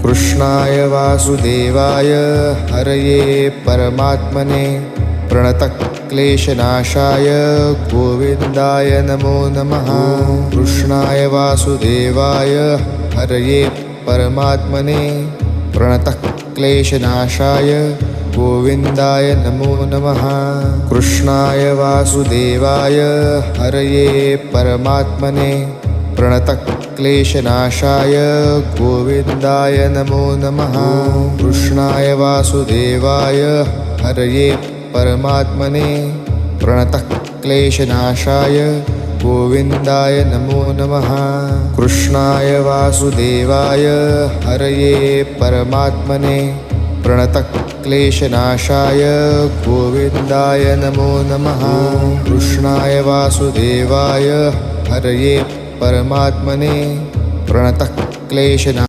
कृष्णाय वासुदेवाय हरये परमात्मने प्रणतक्लेशनाशाय गोविन्दाय नमो नमः। कृष्णाय वासुदेवाय हरये परमात्मने प्रणतक्लेशनाशाय गोविन्दाय नमो नमः। कृष्णाय वासुदेवाय हरये परमात्मने प्रणतक्लेशनाशाय गोविन्दाय नमो नमः। कृष्णाय वासुदेवाय हरये परमात्मने प्रणतक्लेशनाशाय गोविन्दाय नमो नमः। कृष्णाय वासुदेवाय हरये परमात्मने प्रणतक्लेशनाशाय गोविन्दाय नमो नमः। कृष्णाय वासुदेवाय हरये परमात्मने प्रणतक्लेशनाशाय